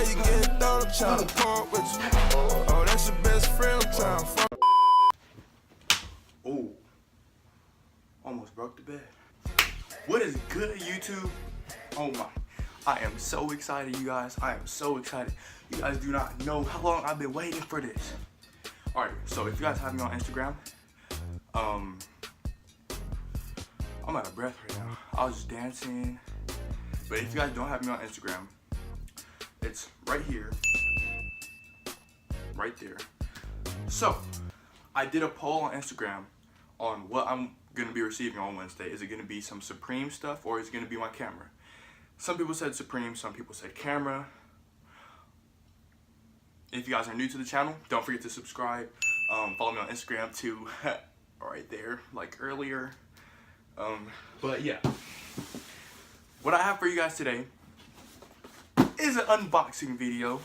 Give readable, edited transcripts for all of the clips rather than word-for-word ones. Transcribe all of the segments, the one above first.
say you getting down, I'm trying to park with you. Oh, that's your best friend, I'm trying to fuck. Oh, almost broke the bed. What is good, YouTube? Oh my, I am so excited, you guys. I am so excited. You guys do not know how long I've been waiting for this. All right, so if you guys have me on Instagram, I'm out of breath right now. I was just dancing. But if you guys don't have me on Instagram, it's right here, right there. So, I did a poll on Instagram on what I'm gonna be receiving on Wednesday. Is it gonna be some Supreme stuff or is it gonna be my camera? Some people said Supreme, some people said camera. If you guys are new to the channel, don't forget to subscribe. Follow me on Instagram too, right there, like earlier. But yeah, what I have for you guys today is an unboxing video.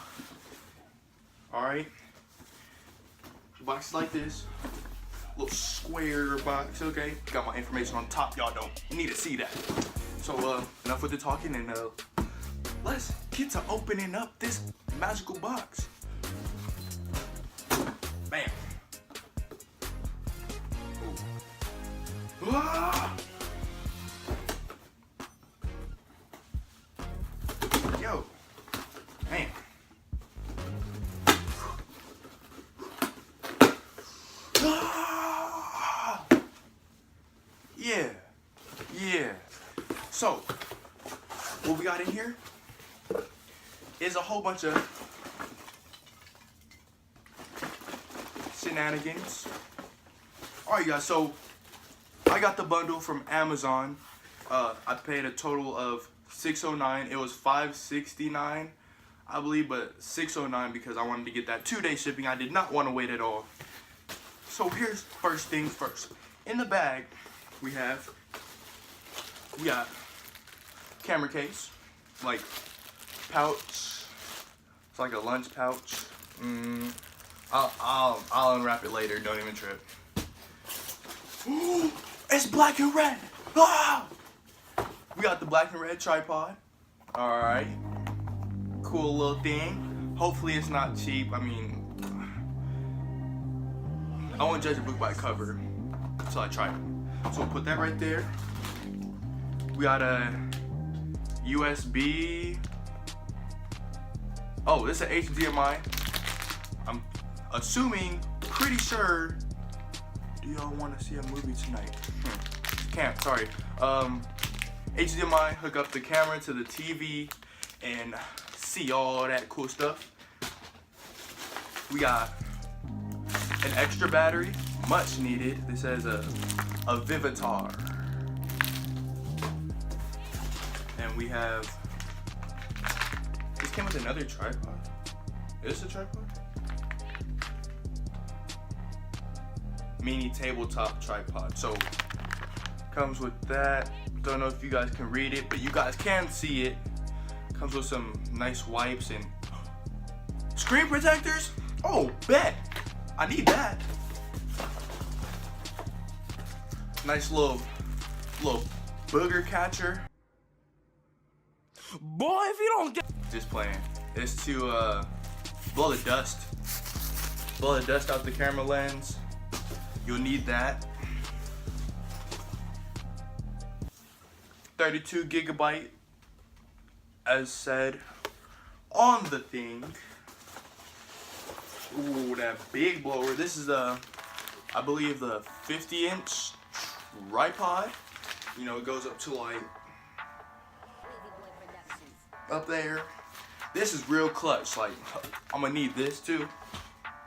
Alright, the box is like this, little square box, okay? Got my information on top, y'all don't need to see that. So enough with the talking and let's get to opening up this magical box. Bam. Ooh. Ah! Yo, man. Ah! Yeah. So, what we got in here is a whole bunch of shenanigans. Alright guys, so I got the bundle from Amazon. I paid a total of $609. It was $569, I believe, but $609 because I wanted to get that 2-day shipping. I did not want to wait at all. So here's first things first. In the bag, we got camera case, like pouch. It's like a lunch pouch. I'll unwrap it later. Don't even trip. Ooh, it's black and red. Ah! We got the black and red tripod. All right, cool little thing. Hopefully it's not cheap. I mean, I won't judge a book by cover until I try it. So we'll put that right there. We got a USB. Oh, this is an HDMI. I'm assuming, pretty sure. Do y'all want to see a movie tonight? Can't, sorry. HDMI, hook up the camera to the TV and see all that cool stuff. We got an extra battery, much needed. This has a Vivitar. And we have, this came with another tripod. Is this a tripod? Mini tabletop tripod. So comes with that. Don't know if you guys can read it, but you guys can see it. Comes with some nice wipes and screen protectors. Oh, bet. I need that. Nice little booger catcher. Boy, if you don't get. Just playing. It's to blow the dust. Blow the dust out the camera lens. You'll need that. 32 gigabyte, as said on the thing. Ooh, that big blower. This is I believe the 50-inch tripod. You know, it goes up to like up there. This is real clutch. Like, I'm gonna need this too.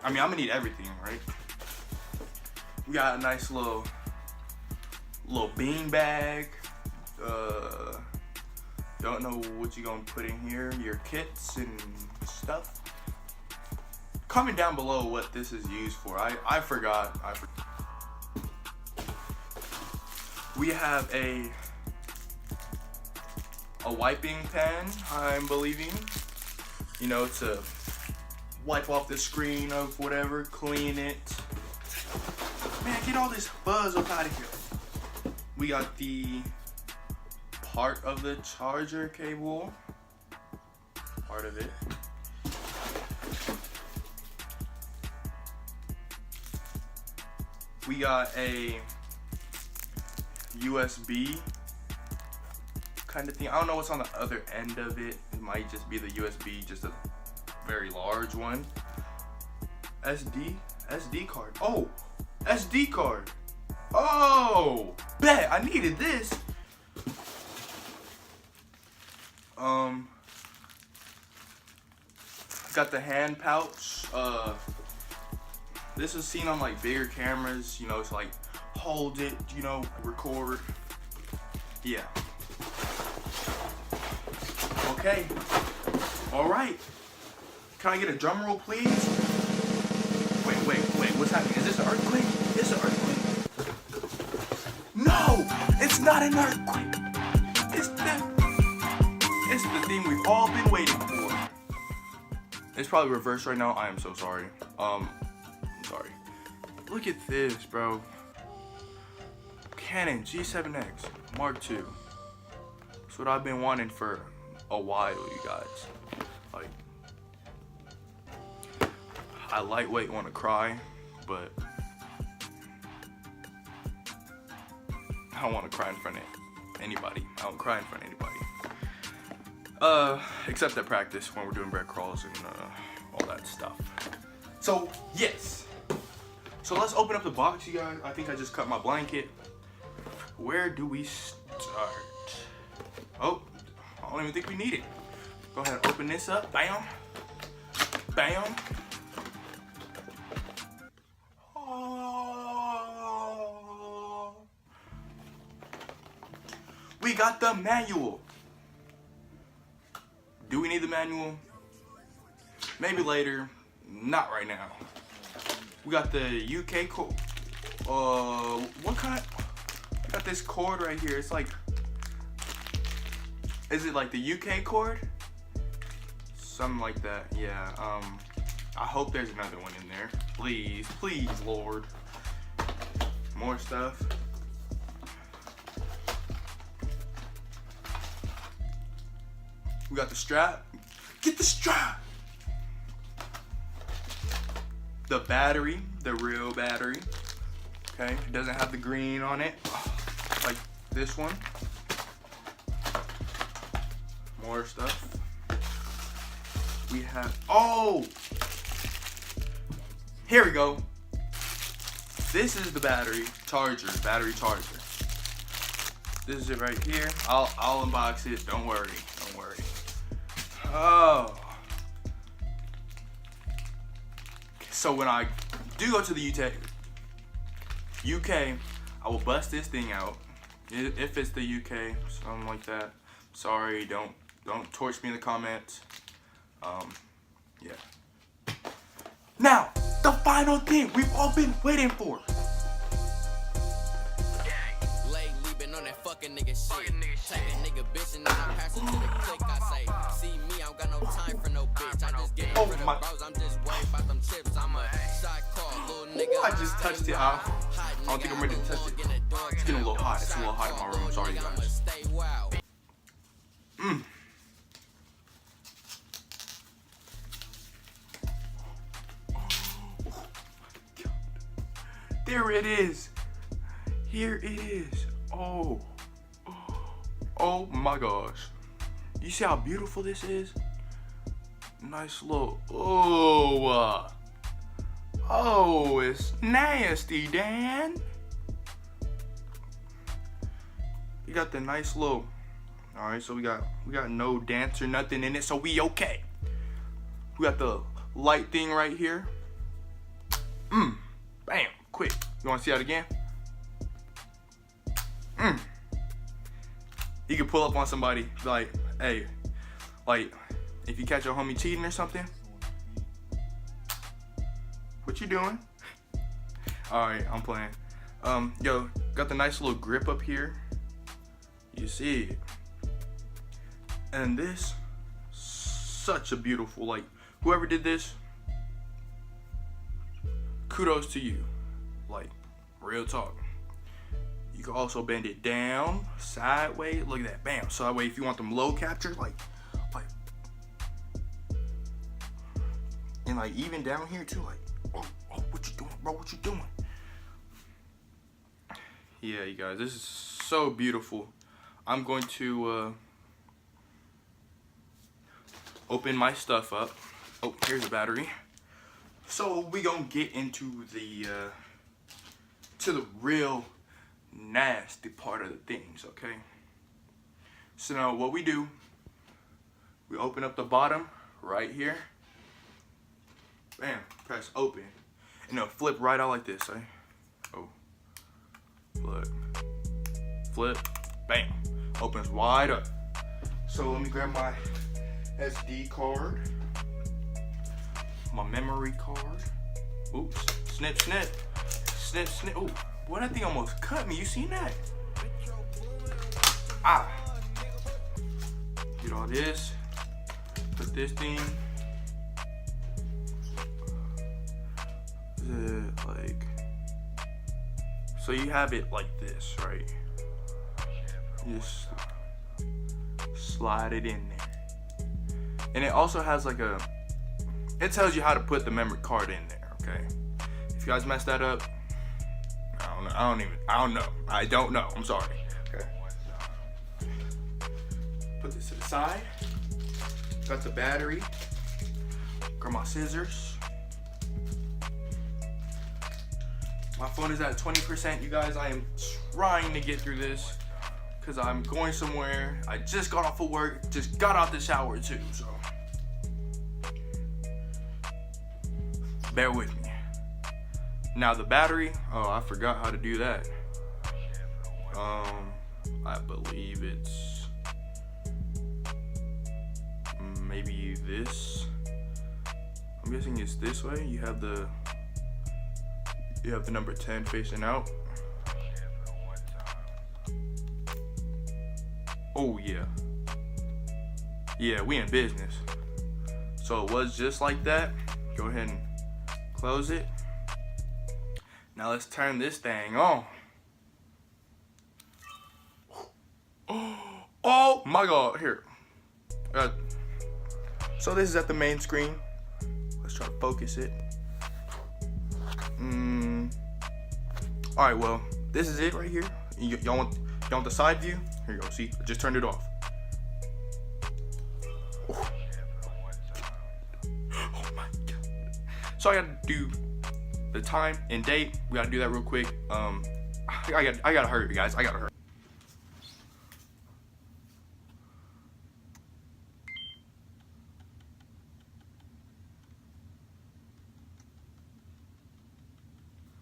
I mean, I'm gonna need everything, right? We got a nice little bean bag. Don't know what you're gonna put in here. Your kits and stuff. Comment down below what this is used for. I forgot. We have a wiping pen, I'm believing. You know, to wipe off the screen of whatever, clean it. Man, get all this buzz up out of here. We got the part of the charger cable. Part of it. We got a USB kind of thing. I don't know what's on the other end of it. It might just be the USB, just a very large one. SD card. Oh, SD card. Oh, bet I needed this. Got the hand pouch. This is seen on like bigger cameras, you know, it's like hold it, you know, record. Yeah. Okay. All right. Can I get a drum roll, please? Wait. What's happening? Is this an earthquake? It's an earthquake. No, it's not an earthquake. It's the thing we've all been waiting for. It's probably reversed right now. I am so sorry. I'm sorry. Look at this, bro. Canon G7x Mark II. That's what I've been wanting for a while, you guys. Like, I lightweight want to cry, but I don't want to cry in front of anybody. I don't cry in front of anybody. Except at practice when we're doing bread crawls and all that stuff. So yes. So let's open up the box, you guys. I think I just cut my blanket. Where do we start? Oh, I don't even think we need it. Go ahead and open this up. Bam. Bam. Oh. We got the manual. Do we need the manual? Maybe later. Not right now. We got the UK cord. What kind? I got this cord right here. It's like, is it like the UK cord? Something like that. Yeah. I hope there's another one in there. Please, Lord. More stuff. We got the strap. Get the strap. The battery, the real battery. Okay, it doesn't have the green on it, like this one. More stuff. We have, oh! Here we go. This is the battery charger. This is it right here. I'll unbox it, don't worry. Oh. So when I do go to the UK, I will bust this thing out. If it's the UK, something like that. Sorry, don't torch me in the comments. Yeah. Now, the final thing we've all been waiting for. On that fucking nigga shit. Take a nigga bitch and then I pass it to the click. I say, see me, I don't got no time for no bitch. I just get rid of bros, I'm just worried about them chips. I'm a shot call, little nigga. Ooh, I just touched it off. I don't think I'm ready to touch it. It's getting a little hot. It's a little hot in my room. I'm sorry, you guys. There it is. Here it is. Oh my gosh. You see how beautiful this is? Nice little, oh, it's nasty, Dan. You got the nice little, all right, so we got no dents or nothing in it, so we okay. We got the light thing right here. Bam, quick. You wanna see that again? You can pull up on somebody, like, hey, like, if you catch your homie cheating or something. What you doing? Alright, I'm playing. Yo, got the nice little grip up here. You see it. And this, such a beautiful, like, whoever did this, kudos to you. Like, real talk. You can also bend it down, sideways. Look at that, bam. So that way, if you want them low captures, like, and like even down here too, like, oh, what you doing, bro? What you doing? Yeah, you guys, this is so beautiful. I'm going to open my stuff up. Oh, here's the battery. So we gonna get into the to the real nasty part of the things, okay? So now what we do, we open up the bottom right here. Bam, press open. And it'll flip right out like this, eh? Oh, look. Flip, bam. Opens wide up. So let me grab my SD card. My memory card. Oops, snip, snip. Snip, snip. Oh, boy, that thing almost cut me. You seen that? Ah. Get all this. Put this thing. Like, so you have it like this, right? Just slide it in there. And it also has like a, it tells you how to put the memory card in there, okay? If you guys mess that up, I don't know, I'm sorry, okay? Put this to the side. Got the battery. Got my scissors. My phone is at 20%, you guys. I am trying to get through this because I'm going somewhere. I just got off of work, just got out the shower too, so bear with me. Now the battery, oh, I forgot how to do that. I believe it's maybe this. I'm guessing it's this way. You have the number 10 facing out. Oh yeah. Yeah, we in business. So it was just like that. Go ahead and close it. Now let's turn this thing on. Oh my God, here. So this is at the main screen. Let's try to focus it. All right, well, this is it right here. Y'all want the side view? Here you go, see, I just turned it off. Oh my God. So I gotta do the time and date. We gotta do that real quick. I gotta hurry, guys, I gotta hurry.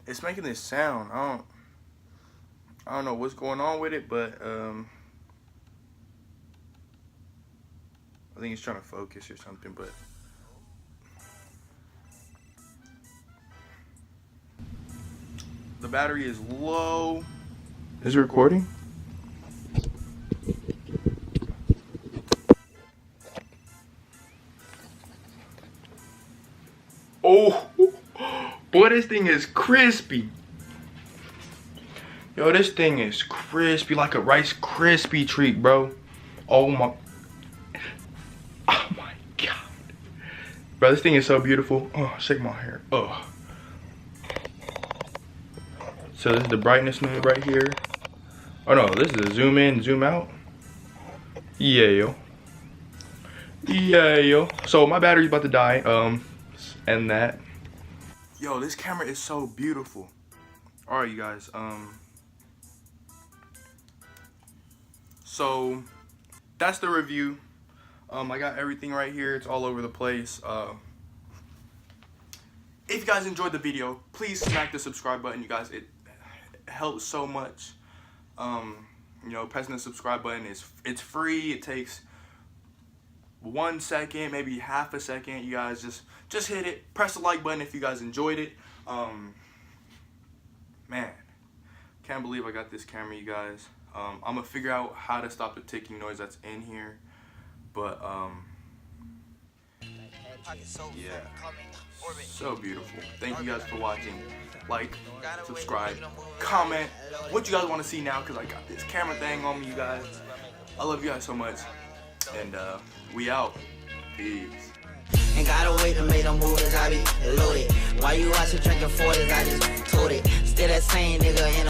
It's making this sound. I don't know what's going on with it, but I think it's trying to focus or something, but the battery is low. Is it recording? Oh, boy, this thing is crispy. Yo, this thing is crispy like a Rice Krispie treat, bro. Oh my God. Bro, this thing is so beautiful. Oh, shake my hair. Oh. So this is the brightness mode right here. Oh no, this is a zoom in, zoom out. Yeah, yo. Yeah, yo. So my battery's about to die. And that. Yo, this camera is so beautiful. All right, you guys. So that's the review. I got everything right here. It's all over the place. If you guys enjoyed the video, please smack the subscribe button, you guys. It helps so much. You know, pressing the subscribe button it's free. It takes 1 second, maybe half a second. You guys just hit it. Press the like button if you guys enjoyed it. Man, can't believe I got this camera, you guys. I'm gonna figure out how to stop the ticking noise that's in here, but yeah, so beautiful. Thank you guys for watching. Like, subscribe, comment what you guys want to see now, because I got this camera thing on me, you guys. I love you guys so much, and we out. Peace. Ain't gotta wait wait to make them movies, I be loaded. Why you watching drinking 40s, I just told it. Still that same nigga in